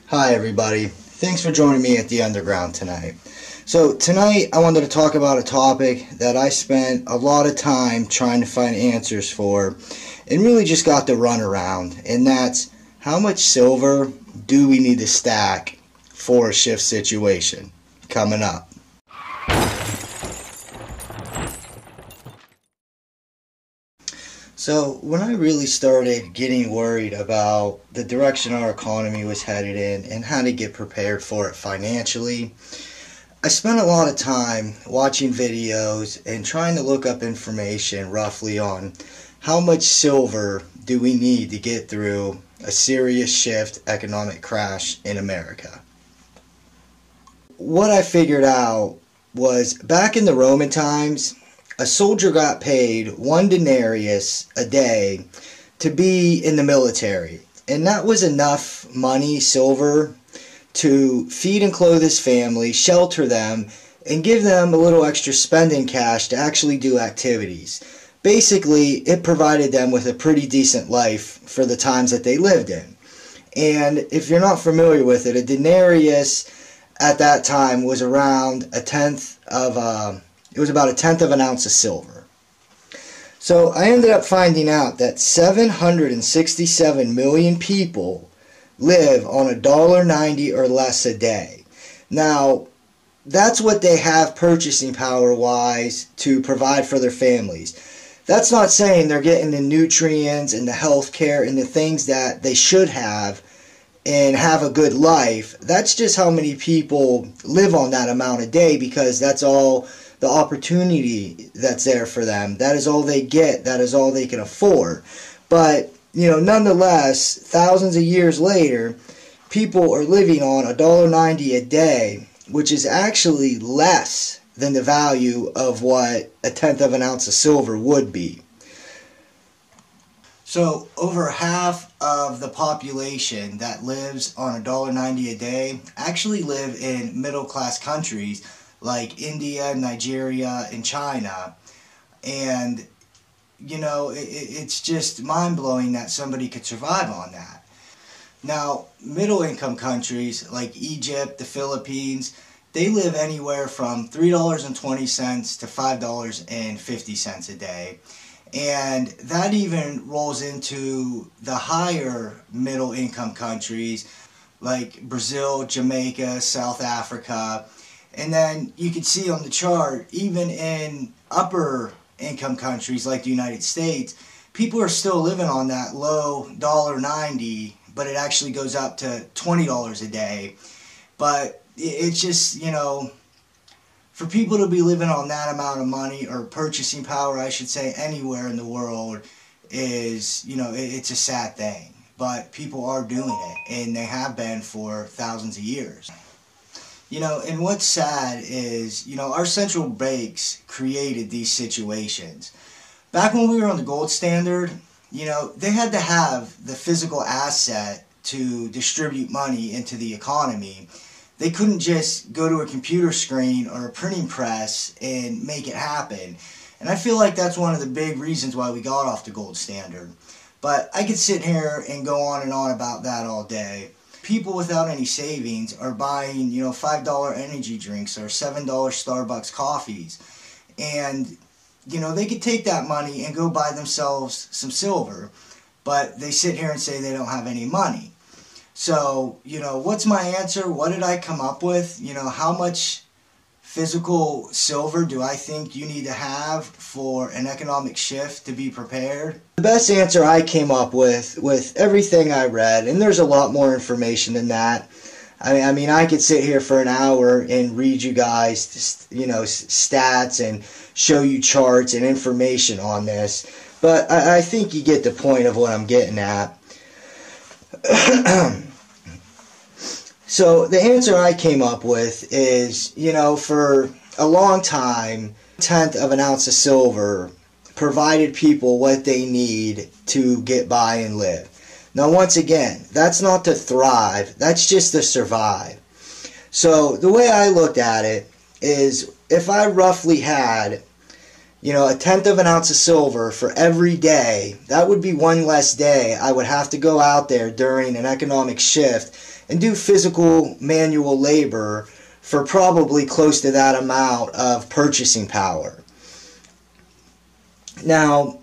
Hi everybody, thanks for joining me at the Underground tonight. So tonight I wanted to talk about a topic that I spent a lot of time trying to find answers for and really just got the runaround, and that's how much silver do we need to stack for a shift situation coming up. So when I really started getting worried about the direction our economy was headed in and how to get prepared for it financially, I spent a lot of time watching videos and trying to look up information roughly on how much silver do we need to get through a serious shift economic crash in America. What I figured out was back in the Roman times, a soldier got paid 1 denarius a day to be in the military, and that was enough money, silver, to feed and clothe his family, shelter them, and give them a little extra spending cash to actually do activities. Basically, it provided them with a pretty decent life for the times that they lived in. And if you're not familiar with it, a denarius at that time was around it was about a tenth of an ounce of silver. So I ended up finding out that 767 million people live on $1.90 or less a day. Now, that's what they have purchasing power wise to provide for their families. That's not saying they're getting the nutrients and the health care and the things that they should have and have a good life. That's just how many people live on that amount a day, because that's all the opportunity that's there for them. That is all they get. That is all they can afford. But, nonetheless, thousands of years later, people are living on $1.90 a day, which is actually less than the value of what a tenth of an ounce of silver would be. So over half of the population that lives on $1.90 a day actually live in middle-class countries like India, Nigeria, and China. And, it's just mind-blowing that somebody could survive on that. Now, middle-income countries like Egypt, the Philippines, they live anywhere from $3.20 to $5.50 a day. And that even rolls into the higher middle-income countries like Brazil, Jamaica, South Africa. And then you can see on the chart, even in upper income countries like the United States, people are still living on that low $1.90, but it actually goes up to $20 a day. But it's just, for people to be living on that amount of money, or purchasing power, I should say, anywhere in the world is, it's a sad thing. But people are doing it, and they have been for thousands of years. And what's sad is, our central banks created these situations. Back when we were on the gold standard, they had to have the physical asset to distribute money into the economy. They couldn't just go to a computer screen or a printing press and make it happen. And I feel like that's one of the big reasons why we got off the gold standard. But I could sit here and go on and on about that all day. People without any savings are buying, $5 energy drinks or $7 Starbucks coffees. And, they could take that money and go buy themselves some silver. But they sit here and say they don't have any money. So, what's my answer? What did I come up with? How much physical silver do I think you need to have for an economic shift to be prepared? The best answer I came up with everything I read, and there's a lot more information than that. I mean, I could sit here for an hour and read you guys, stats and show you charts and information on this. But I think you get the point of what I'm getting at. So the answer I came up with is, for a long time, a tenth of an ounce of silver provided people what they need to get by and live. Now, once again, that's not to thrive, that's just to survive. So the way I looked at it is, if I roughly had, a tenth of an ounce of silver for every day, that would be one less day I would have to go out there during an economic shift and do physical manual labor for probably close to that amount of purchasing power. Now,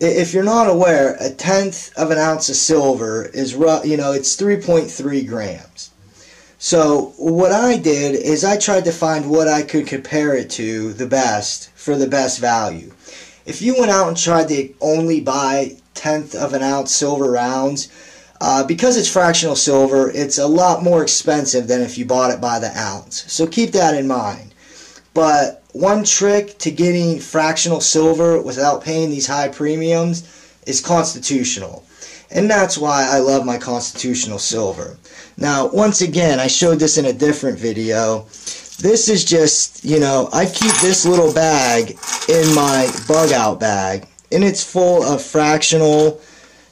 if you're not aware, a tenth of an ounce of silver is, it's 3.3 grams. So what I did is I tried to find what I could compare it to the best for the best value. If you went out and tried to only buy tenth of an ounce silver rounds, because it's fractional silver, it's a lot more expensive than if you bought it by the ounce. So keep that in mind. But one trick to getting fractional silver without paying these high premiums is constitutional. And that's why I love my constitutional silver. Now, once again, I showed this in a different video. This is just, I keep this little bag in my bug out bag. And it's full of fractional,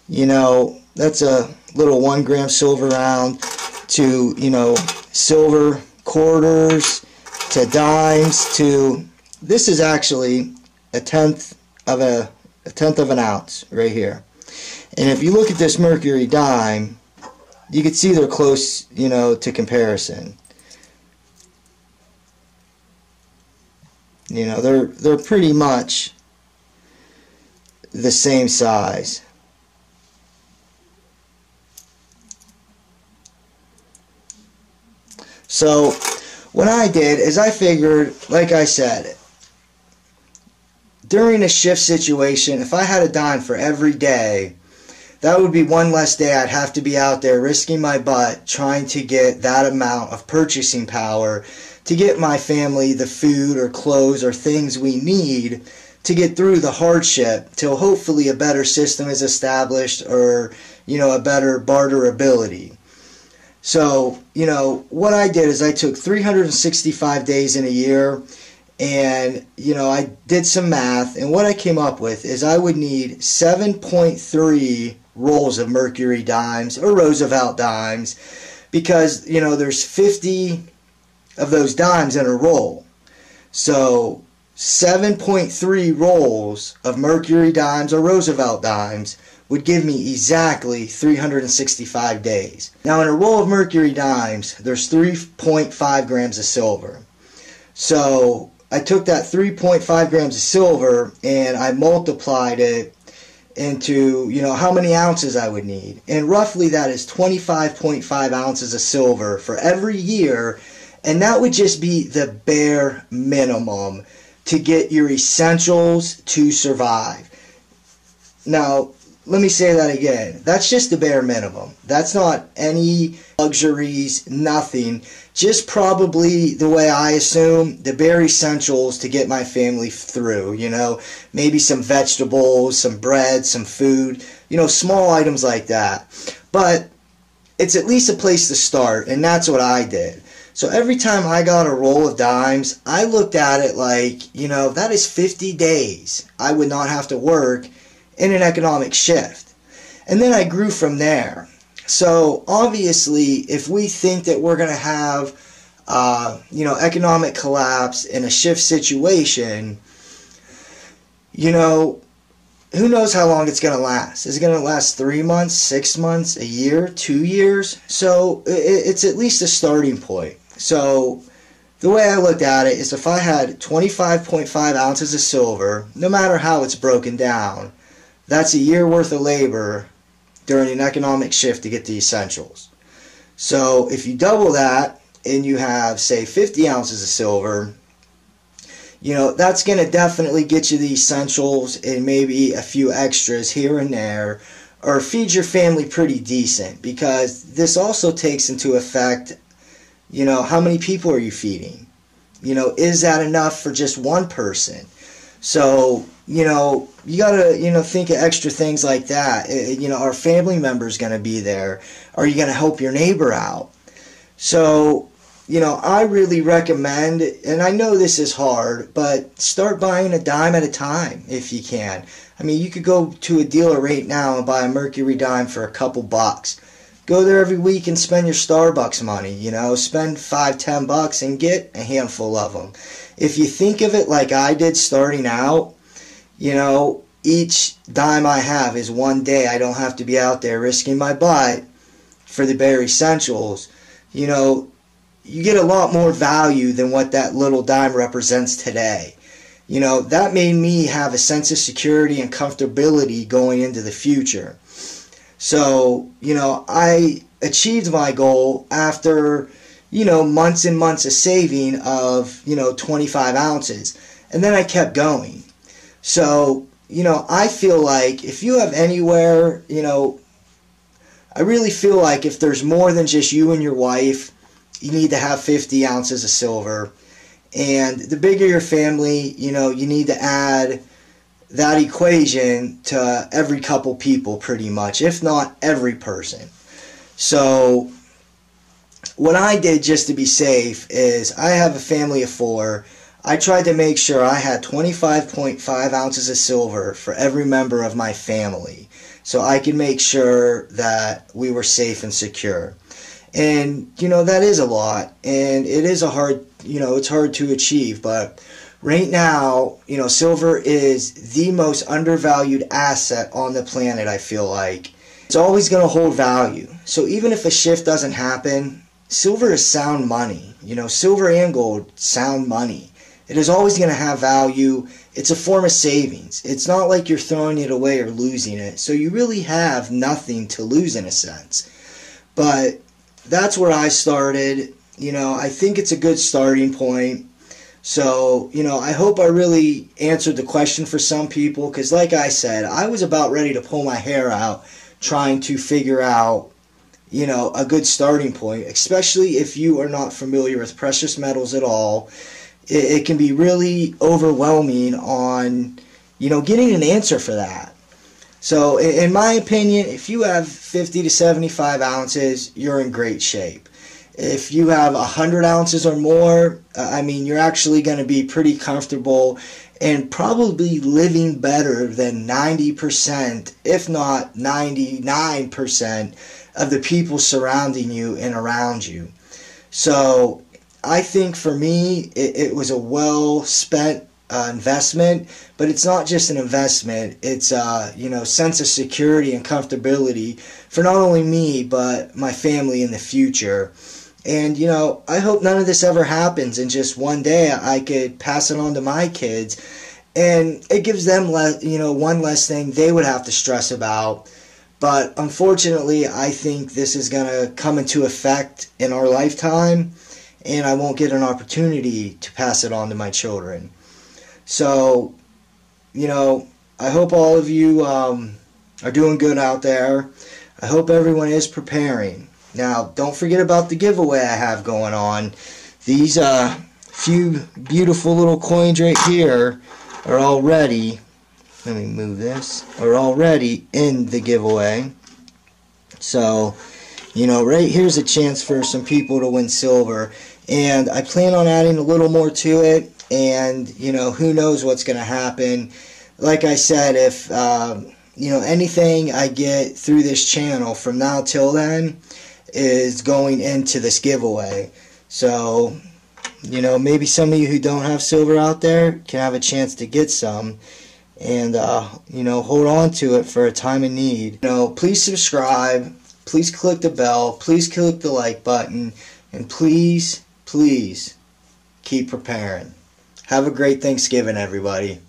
that's a little 1 gram silver round to, silver quarters, to dimes, to, this is actually a tenth of an ounce right here. And if you look at this mercury dime, you can see they're close, to comparison. They're pretty much the same size. So what I did is I figured, like I said, during a shift situation, if I had a dime for every day, that would be one less day I'd have to be out there risking my butt trying to get that amount of purchasing power to get my family the food or clothes or things we need to get through the hardship till hopefully a better system is established or, a better barterability. So, what I did is I took 365 days in a year and, I did some math, and what I came up with is I would need 7.3 rolls of mercury dimes or Roosevelt dimes because, there's 50 of those dimes in a roll. So 7.3 rolls of mercury dimes or Roosevelt dimes would give me exactly 365 days. Now in a roll of mercury dimes, there's 3.5 grams of silver. So I took that 3.5 grams of silver and I multiplied it into, how many ounces I would need. And roughly that is 25.5 ounces of silver for every year. And that would just be the bare minimum to get your essentials to survive. Now, let me say that again. That's just the bare minimum. That's not any luxuries, nothing. Just probably, the way I assume, the bare essentials to get my family through. Maybe some vegetables, some bread, some food, small items like that. But it's at least a place to start, and that's what I did. So every time I got a roll of dimes, I looked at it like, that is 50 days I would not have to work in an economic shift. And then I grew from there. So obviously, if we think that we're going to have, economic collapse in a shift situation, who knows how long it's going to last? Is it going to last 3 months, 6 months, a year, 2 years? So it's at least a starting point. So the way I looked at it is if I had 25.5 ounces of silver, no matter how it's broken down, that's a year worth of labor during an economic shift to get the essentials. So if you double that and you have, say, 50 ounces of silver, that's going to definitely get you the essentials and maybe a few extras here and there, or feed your family pretty decent, because this also takes into effect, how many people are you feeding? Is that enough for just one person? So, you gotta, think of extra things like that. Are family members going to be there? Are you going to help your neighbor out? So, I really recommend, and I know this is hard, but start buying a dime at a time if you can. I mean, you could go to a dealer right now and buy a mercury dime for a couple bucks. Go there every week and spend your Starbucks money, spend $5-10 and get a handful of them. If you think of it like I did starting out, You know, each dime I have is one day I don't have to be out there risking my butt for the bare essentials. You know, you get a lot more value than what that little dime represents today. You know, that made me have a sense of security and comfortability going into the future. So, you know, I achieved my goal after, you know, months and months of saving of, you know, 25 ounces. And then I kept going. So, you know, I feel like if you have anywhere, you know, I really feel like if there's more than just you and your wife, you need to have 50 ounces of silver. And the bigger your family, you know, you need to add that equation to every couple people pretty much, if not every person. So what I did just to be safe is I have a family of 4. I tried to make sure I had 25.5 ounces of silver for every member of my family so I could make sure that we were safe and secure. And, you know, that is a lot, and it is a hard, you know, it's hard to achieve, but right now, you know, silver is the most undervalued asset on the planet, I feel like. It's always going to hold value. So even if a shift doesn't happen, silver is sound money. You know, silver and gold, sound money. It is always going to have value. It's a form of savings. It's not like you're throwing it away or losing it. So you really have nothing to lose in a sense. But that's where I started. You know, I think it's a good starting point. So, you know, I hope I really answered the question for some people, because like I said, I was about ready to pull my hair out trying to figure out, you know, a good starting point, especially if you are not familiar with precious metals at all. It can be really overwhelming on, you know, getting an answer for that. So in my opinion, if you have 50 to 75 ounces, you're in great shape. If you have 100 ounces or more, I mean, you're actually going to be pretty comfortable and probably living better than 90%, if not 99% of the people surrounding you and around you. So I think for me, it was a well-spent investment, but it's not just an investment. It's you know, sense of security and comfortability for not only me but my family in the future. And you know, I hope none of this ever happens, and just one day I could pass it on to my kids, and it gives them you know, one less thing they would have to stress about. But unfortunately, I think this is going to come into effect in our lifetime, and I won't get an opportunity to pass it on to my children. So, you know, I hope all of you are doing good out there. I hope everyone is preparing. Now, don't forget about the giveaway I have going on. These few beautiful little coins right here are already, let me move this, are already in the giveaway. So, you know, right here's a chance for some people to win silver. And I plan on adding a little more to it. And, you know, who knows what's going to happen. Like I said, if, you know, anything I get through this channel from now till then is going into this giveaway. So, you know, maybe some of you who don't have silver out there can have a chance to get some. And, you know, hold on to it for a time of need. You know, please subscribe. Please click the bell. Please click the like button. And please, please keep preparing. Have a great Thanksgiving, everybody.